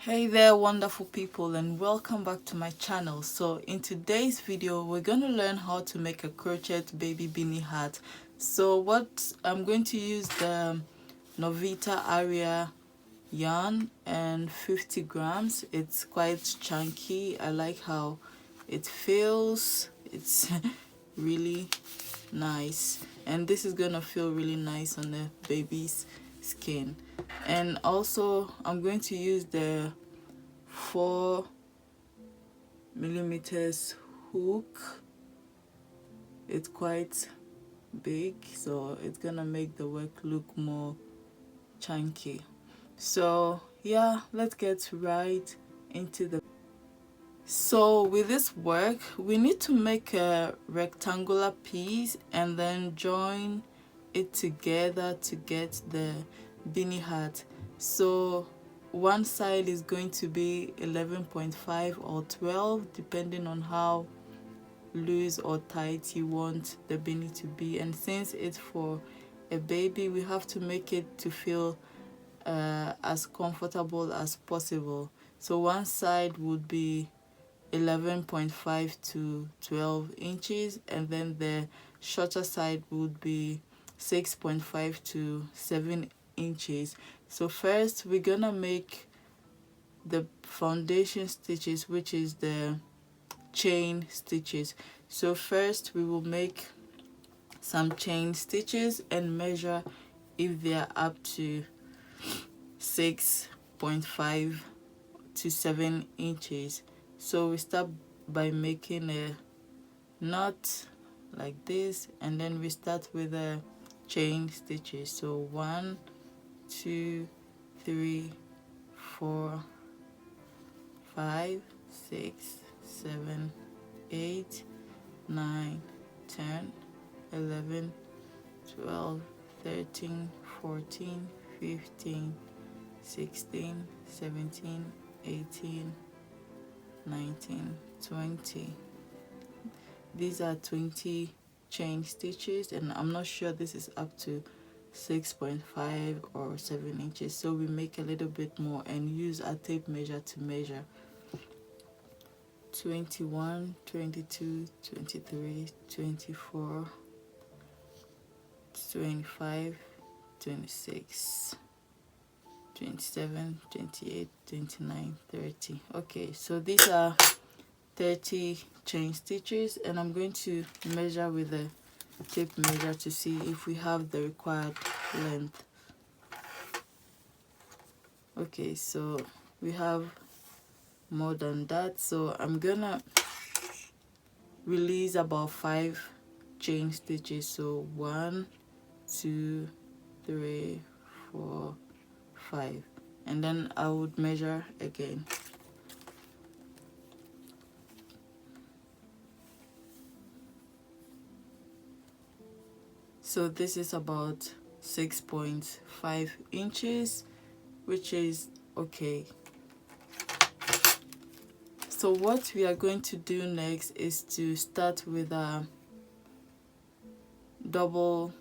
Hey there, wonderful people, and welcome back to my channel. So in today's video we're going to learn how to make a crochet baby beanie hat. So what I'm going to use the Novita Aria yarn and 50 grams. It's quite chunky. I like how it feels. It's really nice, and this is gonna feel really nice on the baby's skin. And also I'm going to use the 4mm hook. It's quite big, so it's gonna make the work look more chunky. So yeah, let's get right into the so with this work we need to make a rectangular piece and then join it together to get the beanie hat. So one side is going to be 11.5 or 12 depending on how loose or tight you want the beanie to be, and since it's for a baby we have to make it to feel as comfortable as possible. So one side would be 11.5 to 12 inches, and then the shorter side would be 6.5 to 7 inches. So first we're gonna make the foundation stitches, which is the chain stitches. So first we will make some chain stitches and measure if they are up to 6.5 to 7 inches. So we start by making a knot like this, and then we start with the chain stitches. So 1 2 3 4 5 6 7 8 9 10 11 12 13 14 15 16 17 18 19 20. These are 20 chain stitches, and I'm not sure this is up to 6.5 or 7 inches, so we make a little bit more and use a tape measure to measure. 21 22 23 24 25 26 27 28 29 30. Okay, so these are 30 chain stitches, and I'm going to measure with a tape measure to see if we have the required length. Okay, so we have more than that, so I'm gonna release about 5 chain stitches. So 1 2 3 4 5, and then I would measure again. So this is about 6.5 inches, which is okay. So what we are going to do next is to start with a double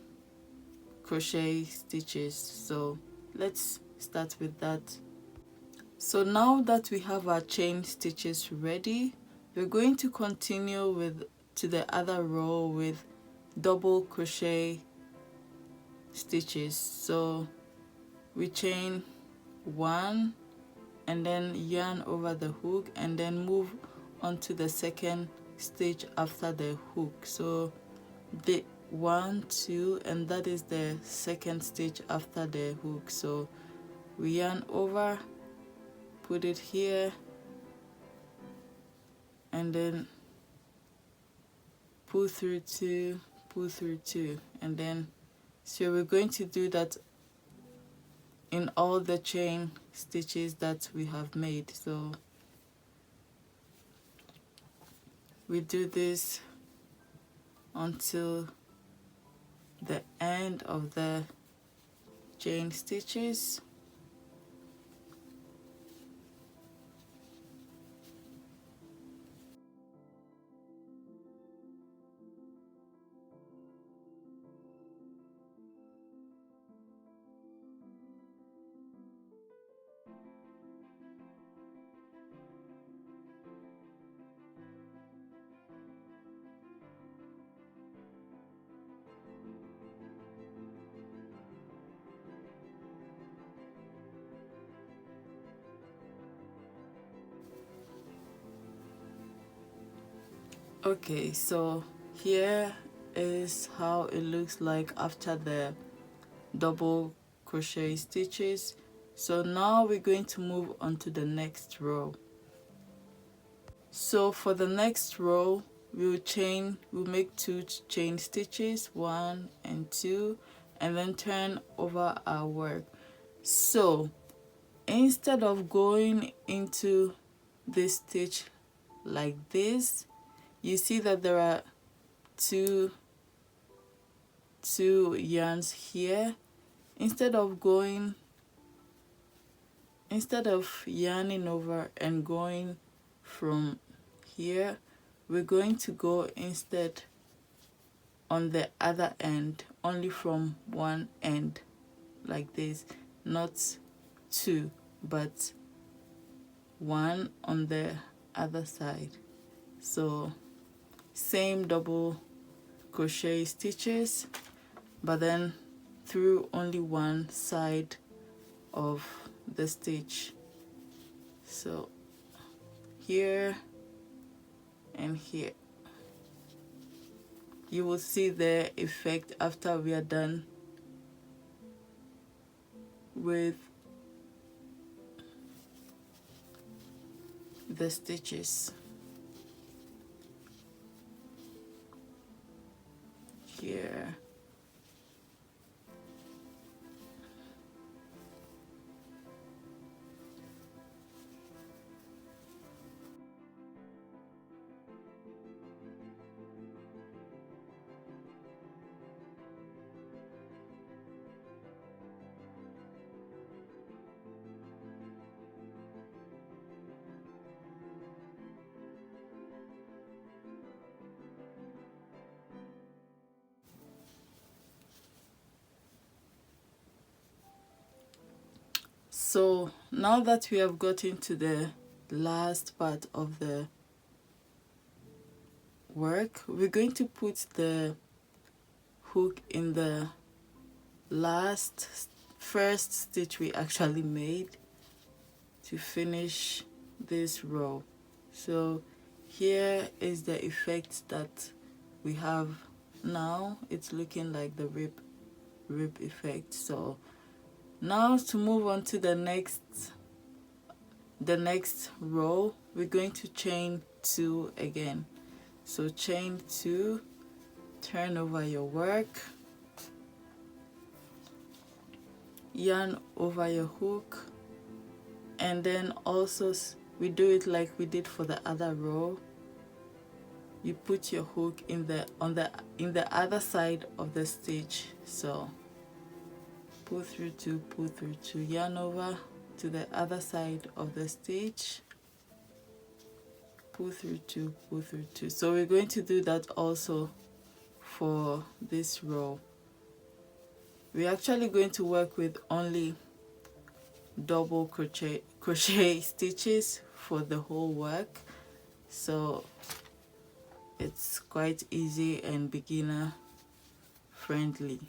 crochet stitches. So let's start with that. So now that we have our chain stitches ready, we're going to continue with to the other row with double crochet stitches. So we chain 1 and then yarn over the hook, and then move on to the second stitch after the hook. So the 1 2, and that is the second stitch after the hook. So we yarn over, put it here, and then pull through 2, pull through 2, and then so we're going to do that in all the chain stitches that we have made. So we do this until the end of the chain stitches. Okay, so here is how it looks like after the double crochet stitches. So now we're going to move on to the next row. So for the next row, we'll make 2 chain stitches, 1 and 2, and then turn over our work. So instead of going into this stitch like this, you see that there are two yarns here. Instead of yarning over and going from here, we're going to go instead on the other end, only from one end, like this, not 2 but 1 on the other side. So same double crochet stitches, but then through only one side of the stitch. So here and here. You will see the effect after we are done with the stitches. Here. So now that we have gotten to the last part of the work, we're going to put the hook in the first stitch we actually made to finish this row. So here is the effect that we have now. It's looking like the rib effect. So now to move on to the next row, we're going to chain 2 again. So chain 2, turn over your work, yarn over your hook, and then also we do it like we did for the other row. You put your hook in the other side of the stitch. So pull through 2, pull through 2, yarn over to the other side of the stitch, pull through 2, pull through 2. So we're going to do that also for this row. We're actually going to work with only double crochet stitches for the whole work, so it's quite easy and beginner friendly.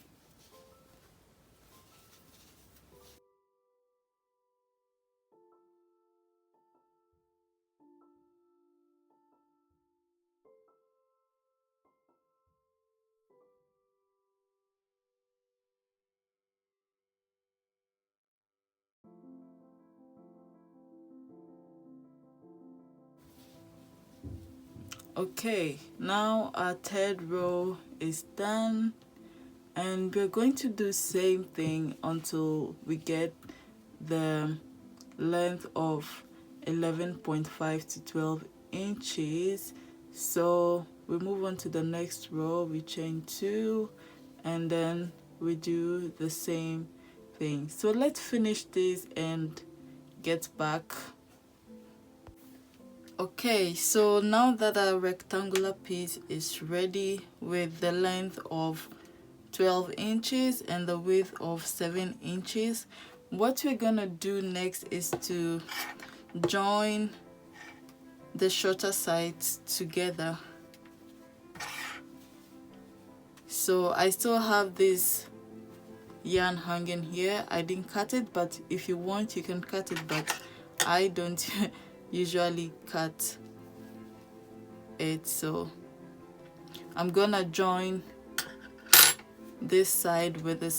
Okay, now our third row is done, and we're going to do same thing until we get the length of 11.5 to 12 inches. So we move on to the next row, we chain 2, and then we do the same thing. So let's finish this and get back. Okay, so now that our rectangular piece is ready with the length of 12 inches and the width of 7 inches, what we're gonna do next is to join the shorter sides together. So I still have this yarn hanging here. I didn't cut it, but if you want you can cut it, but I don't usually cut it. So I'm gonna join this side with the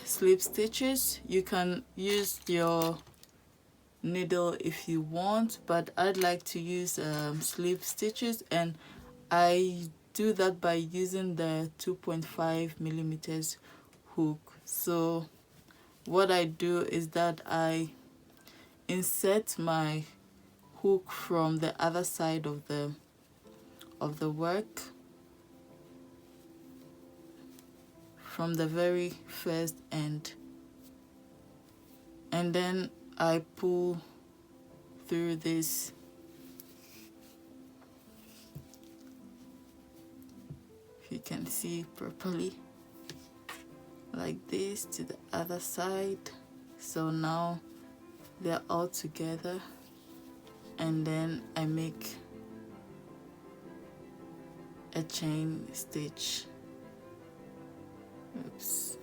slip stitches. You can use your needle if you want, but I'd like to use slip stitches, and I do that by using the 2.5 millimeters hook. So what I do is that I insert my hook from the other side of the work, from the very first end, and then I pull through this. If you can see properly, like this to the other side. So now they're all together, and then I make a chain stitch. Oops.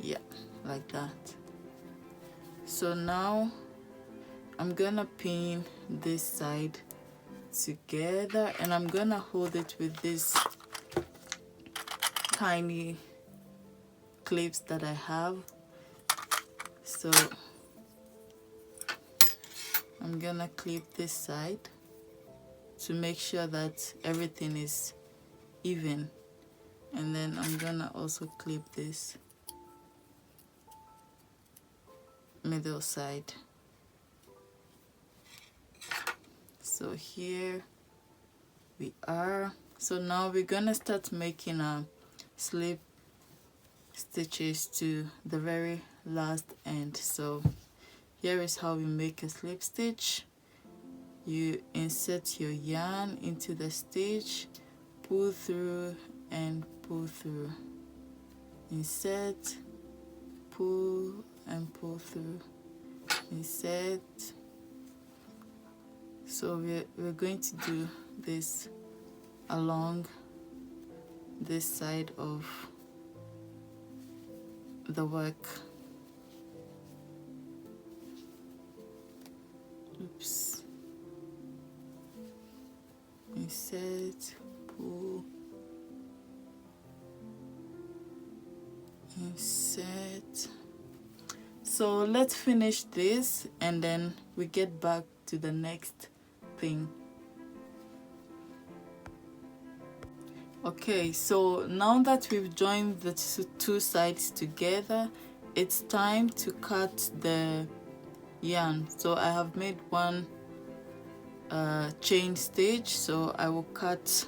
Yeah, like that. So now I'm gonna pin this side together, and I'm gonna hold it with these tiny clips that I have. So I'm gonna clip this side to make sure that everything is even, and then I'm gonna also clip this middle side. So here we are. So now we're gonna start making slip stitches to the very last end. So here is how we make a slip stitch. You insert your yarn into the stitch, pull through and pull through, insert, pull and pull through, insert. So we're going to do this along this side of the work. Oops. Insert, pull, insert. So let's finish this, and then we get back to the next thing. Okay, so now that we've joined the two sides together, it's time to cut the yarn. So I have made one chain stitch, so I will cut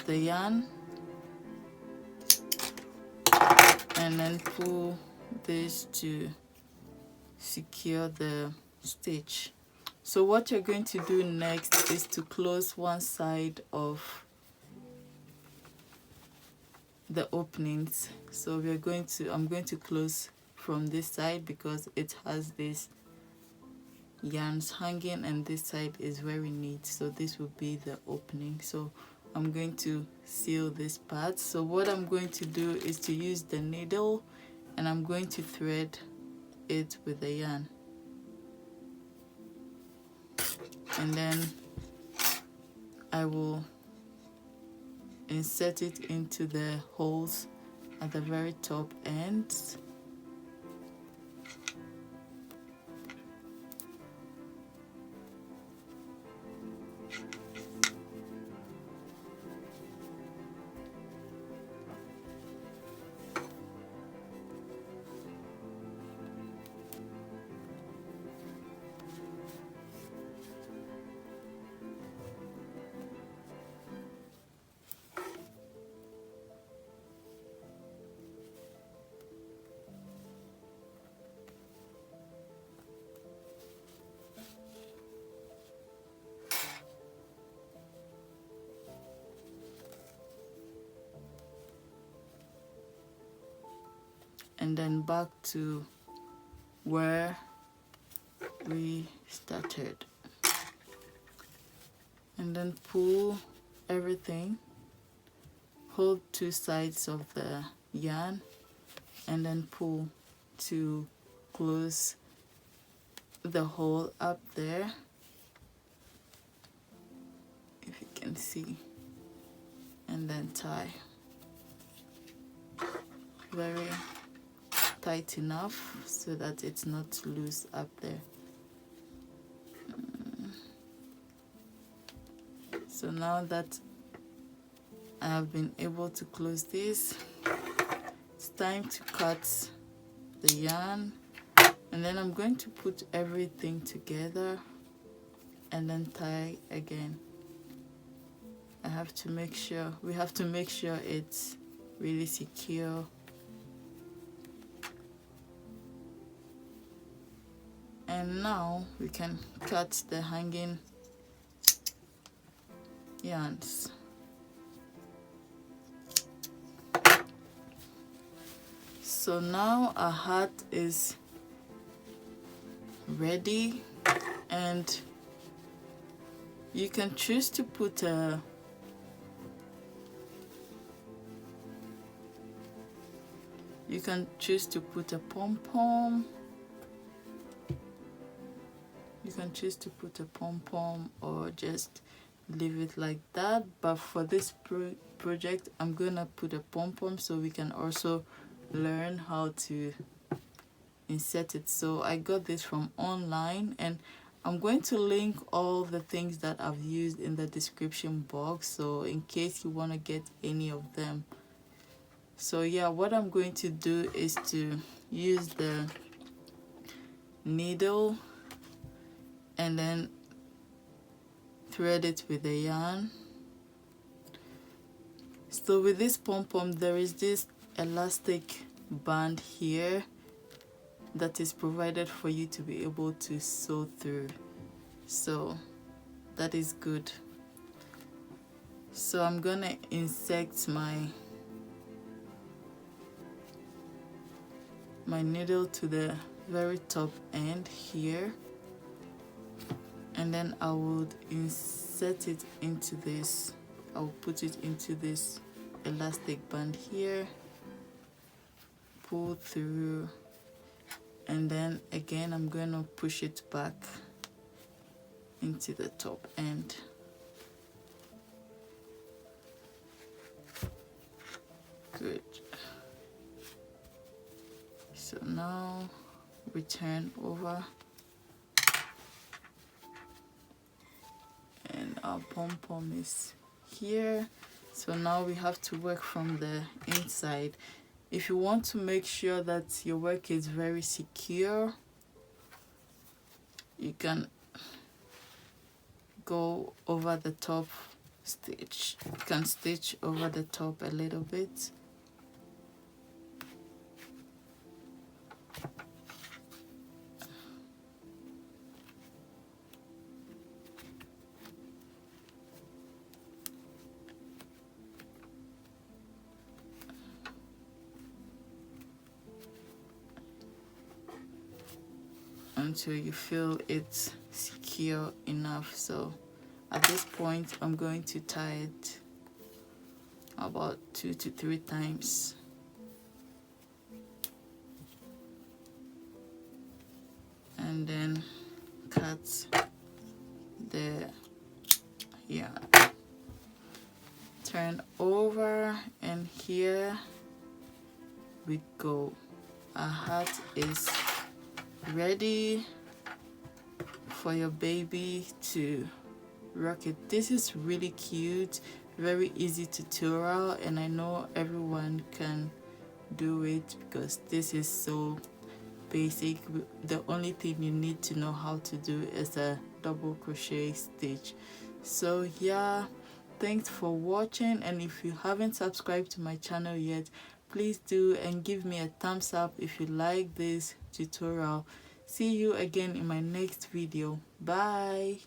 the yarn and then pull this to secure the stitch. So what you're going to do next is to close one side of the openings. So I'm going to close from this side because it has this yarns hanging, and this side is very neat, so this will be the opening. So I'm going to seal this part. So what I'm going to do is to use the needle, and I'm going to thread it with the yarn, and then I will insert it into the holes at the very top ends. And then back to where we started, and then pull everything, hold two sides of the yarn, and then pull to close the hole up there. can see, and then tie. Very tight enough so that it's not loose up there. So now that I have been able to close this, it's time to cut the yarn, and then I'm going to put everything together and then tie again. We have to make sure it's really secure. And now we can cut the hanging yarns. So now our hat is ready, and you can choose to put a pom-pom. You can choose to put a pom-pom or just leave it like that, but for this project I'm gonna put a pom-pom so we can also learn how to insert it. So I got this from online, and I'm going to link all the things that I've used in the description box, so in case you want to get any of them. So yeah, what I'm going to do is to use the needle and then thread it with the yarn. So with this pom-pom, there is this elastic band here that is provided for you to be able to sew through, so that is good. So I'm gonna insert my needle to the very top end here, and then I would insert it into this. I'll put it into this elastic band here, pull through, and then again I'm going to push it back into the top end. Good. So now we turn over, and our pom-pom is here. So now we have to work from the inside. If you want to make sure that your work is very secure, you can go over the top stitch. You can stitch over the top a little bit. Until you feel it's secure enough. So at this point I'm going to tie it about 2 to 3 times. And then cut the yarn. Turn over, and here we go. Our hat is ready for your baby to rock it. This is really cute, very easy tutorial, and I know everyone can do it because this is so basic. The only thing you need to know how to do is a double crochet stitch. So yeah, thanks for watching, and if you haven't subscribed to my channel yet, please do, and give me a thumbs up if you like this tutorial. See you again in my next video. Bye.